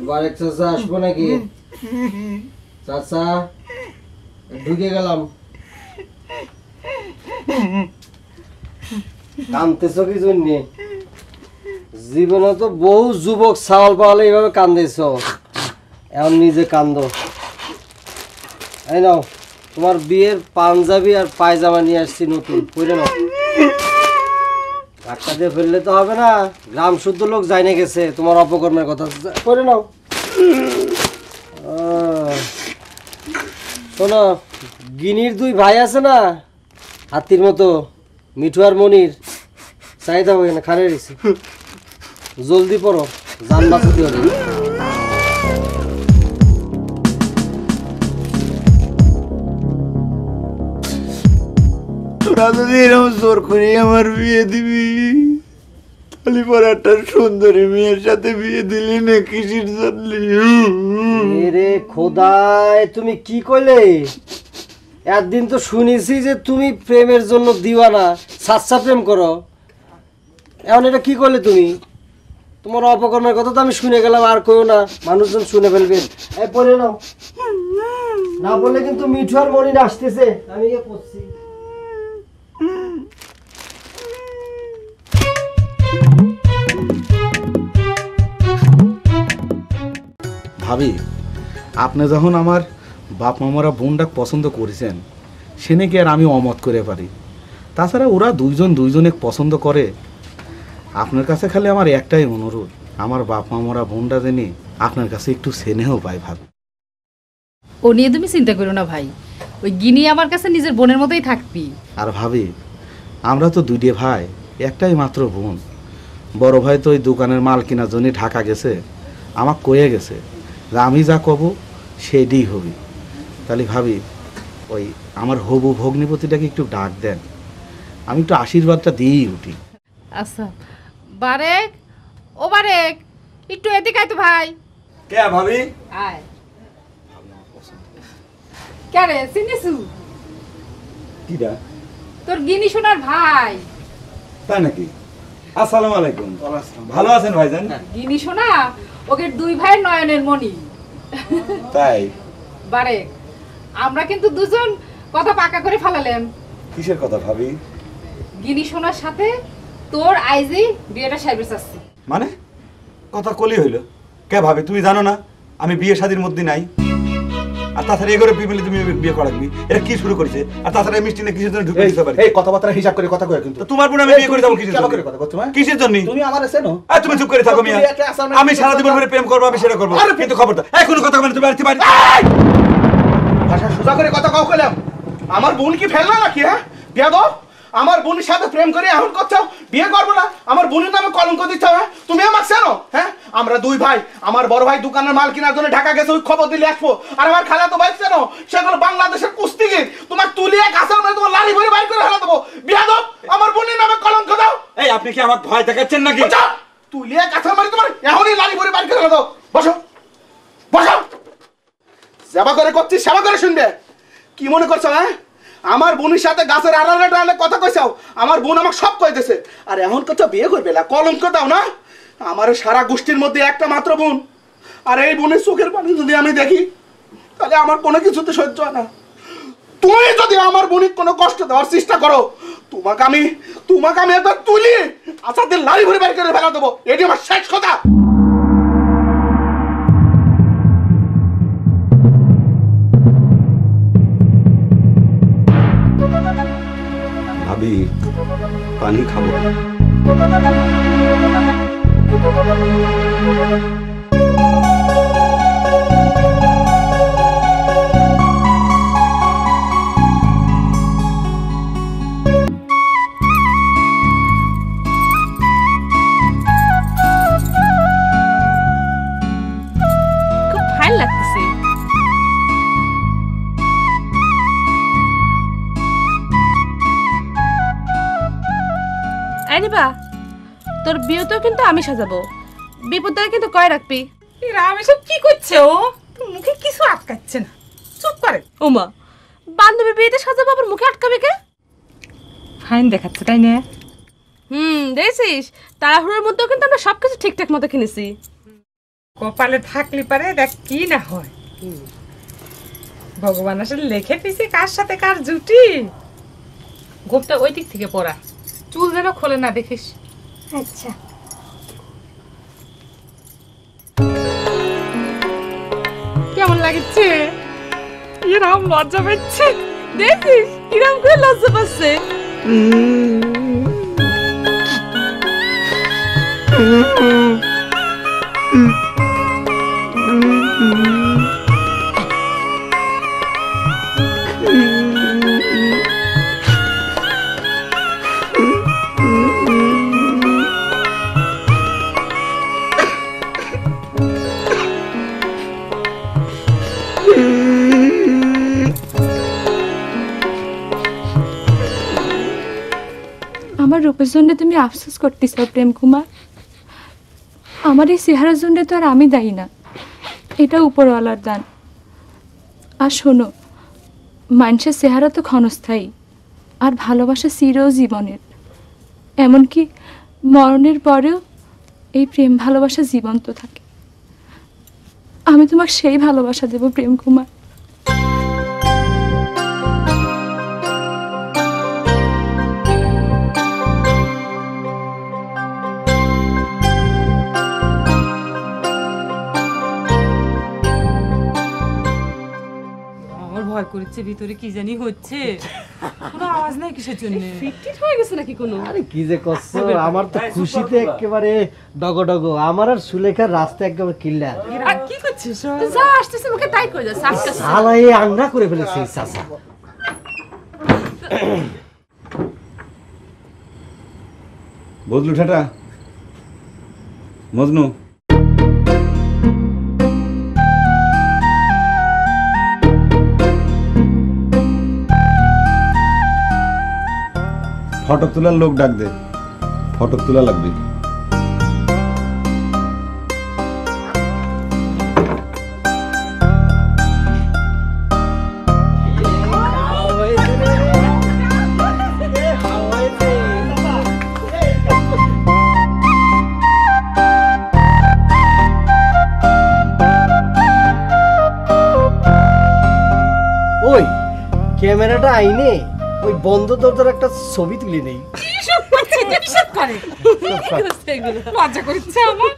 বারেক চাচা আসবো নাকি? চাচা ঢুকে গেলাম। কান্দতেছ কি জন্য? জীবনে তো বহু যুবক চাউল পাওয়ালে এইভাবে কান্দেছ, এখন নিজে কান্দ। এই নাও তোমার বিয়ের পাঞ্জাবি আর পায়জামা নিয়ে আসছি নতুন, পরে নাও। ধাক্কা দিয়ে ফেললে তো হবে না, গ্রাম শুদ্ধ লোক জানে গেছে তোমার অপকর্মের কথা, পরে নাও। শোনো, গিনির দুই ভাই আছে না হাতির মতো, মিঠু আর মনির, চাহিদা হবে না, খারে দিছে। জলদি পড়ো, জান বাঁচাতে হবে। তোরা যদি এরকম জোর করে আমার বিয়ে দিবি, তাহলে পর একটা সুন্দরী মেয়ের সাথে বিয়ে দিলি না কিসের জন্য? রে খোদায়, তুমি কি কইলে? একদিন তো শুনেছি যে তুমি প্রেমের জন্য দিওয়ানা, সাচ্চা প্রেম করো, এখন এটা কি করলে তুমি? তোমার অপকর্মের কথা তো আমি শুনে গেলাম, আর কইও না, মানুষজন শুনে ফেলবে। এই পড়ে নাও, না বললে কিন্তু মিঠু আর মনির আসতেছে, আমি ইয়ে করছি। ভাবি, আপনি যখন আমার বাপ মামারা বোনটা পছন্দ করেছেন, সেনে কি আর আমি অমত করে পারি? তাছাড়া ওরা দুইজনে পছন্দ করে। আপনার কাছে খালি আমার একটাই অনুরোধ, আমার বাপ মামারা বোনটা জেনে আপনার কাছে একটু স্নেহ পাই ভাবি। ও নিয়ে তুমি চিন্তা করো না ভাই, ওই গিনি আমার কাছে নিজের বোনের মতোই থাকবি। আর ভাবি, আমরা তো দুইটে ভাই, একটাই মাত্র বোন। বড় ভাই তো ওই দোকানের মাল কেনার জন্য ঢাকা গেছে, আমাকে কয়ে গেছে যে আমি যা কব সেইটাই হবি। তাহলে ভাবি, ওই আমার হবু ভগ্নিপতিটাকে একটু ডাক দেন, আমি একটু আশীর্বাদটা দিয়েই উঠি। আচ্ছা বারেক, ও বারেক, একটু এদিকে আয় তো ভাই। কে ভাবি? আয়। কে রে, চিনিসু? কিরা? তোর গিনি সোনার ভাই। তাই নাকি? আসসালামু আলাইকুম। ভালো আছেন ভাইজান? গিনি সোনা ওকে দুই ভাই নয়নের মণি। তাই? বারেক, আমরা কিন্তু দুজন কথা পাকা করে ফেলালাম। কিসের কথা ভাবি? গিনি সোনার সাথে তোর আইজি বিয়েটা সাইবে চাচ্ছি। মানে কথা কলি হইল? কে ভাবি, তুমি জানো না আমি বিয়ে শাদীর মধ্যে নাই? আর তাছাড়া এগোরে ফ্যামিলি তুমি বিয়ে করাবি, এটা কি শুরু করেছে? আর তাছাড়া মিষ্টি না কিসের জন্য ঢুকে দিতে পারি? এই কথাবার্তা হিসাব করে কথা কই কিন্তু। তোমার বোন আমি বিয়ে করে দেবো কিসের জন্য? কিসের জন্য? তুমি আমারে চেনো? তুমি চুপ করে থাকো মিয়া। আমি সারা জীবন ধরে প্রেম করবো, আমি সেটা করবো, কিন্তু খবরদার এখনো কথা বলে তুমি বাড়িতে বাড়ি। ভাষা সোজা করে কথা কও কইলাম। আমার বোন কি ফেললা নাকি? হ্যাঁ বিয়াদো, আমার বোনের সাথে প্রেম করে এখন করছো, বিয়ে করবো না, আমার বোনের নামে কলঙ্ক দিচ্ছ। হ্যাঁ তুমি আমাকে চেনো? হ্যাঁ আমরা দুই ভাই, আমার বড় ভাই দোকানের মাল কেনার জন্য ঢাকা গেছে, ওই খবর দিলে আসবো। আর আমার খালাতো ভাই চেনো? সেগুলো বাংলাদেশের কুস্তিগির, তোমার তুলিয়ে গাছের মধ্যে তোমার লাড়ি ভরে বাইর করে ফেলা দেবো। বিয়াদো, আমার বোনের নামে কলঙ্ক দাও। এই আপনি কি আমাকে ভয় দেখাচ্ছেন নাকি? তুলিয়ে গাছের মারি তোমার এখনই লাড়ি ভরে বাইর করে ফেলা দাও। বসো বসো, সেবা করে করছি, সেবা করে শুনবে। কি মনে করছো? হ্যাঁ আমার বোনের সাথে গাছের আড়ালে টাড়ালে কথা কইছাও, আমার বোন আমাকে সব কই দিয়েছে। আর এখন কথা বিয়ে করবে না, কলঙ্ক দাও না। আমার সারা গোষ্ঠীর মধ্যে একটা মাত্র বোন, আর এই বোনের চোখের পানি যদি আমি দেখি তাহলে আমার কোনো কিছুতে সহ্য হয় না। তুমি যদি আমার বোনের কোনো কষ্ট দেওয়ার চেষ্টা করো, তোমাকে আমি একবার তুলি আসাদের লাড়ি ভরে বের করে ফেলা দেবো। এটি আমার শেষ কথা। ভাবি পানি খাবো। খুব ভালো লাগতেছে। আনিবা, তোর বিয়েতেও কিন্তু আমি সাজাবো, বিপদটা কিন্তু কয় রাখবি। আমি সব কি করছো? মুখে কিছু আটকাচ্ছে না, চুপ করে। ওমা, বান্ধবীর বিয়েতে সাজাবো আবার মুখে আটকাবে কে? ফাইন দেখাচ্ছে তাই না? দেখছিস, তাড়াহুড়োর মধ্যেও কিন্তু আমরা সবকিছু ঠিকঠাক মতো কিনেছি। কপালে থাকলে পারে দেখ কি না হয়। ভগবান আসলে লেখে দিছে কার সাথে কার জুটি। গোপটা ওই দিক থেকে পড়া, চুল যেন খোলে না, দেখিস। আচ্ছা কেমন লাগছে? এরকম লজ্জা পাচ্ছে, দেখছিস কিরম করে লজ্জা পাচ্ছে। আমার রূপের জন্য তুমি আফসোস করতেছ প্রেম কুমার। আমার এই চেহারার জন্য তো আর আমি দায়ী না, এটা উপরওয়ালার দান। আর শোনো, মানুষের চেহারা তো ক্ষণস্থায়ী, আর ভালোবাসা চিরজীবনের। এমনকি মরণের পরেও এই প্রেম ভালোবাসা জীবন্ত থাকে। আমি তোমাকে সেই ভালোবাসা দেব প্রেম কুমার। আমার ভয় করছে, ভিতরে কি জানি হচ্ছে, কোনো আওয়াজ নাই কিসের জন্য? ফিটফিট হয়ে গেছে নাকি কোনো? আরে কি যে করছো, আমার তো খুশিতে একেবারে ডগডগ। আমার আর সুলেখার রাস্তা একেবারে কিল্লা। আর কি করছিস? যা আসতেছে মুখে তাই করে যাচ্ছে, আটকাচ্ছে। শালা এই আংরা করে ফেলেছে এই চাচা। বদলু ঠাটা, মজনু, ফটক তোলার লোক ডাক দে, ফটক তোলা লাগবে। ওই ক্যামেরাটা আইনে ওই বন্ধ দরজার একটা ছবি তুলে নেই। লজ্জা করছে আমার।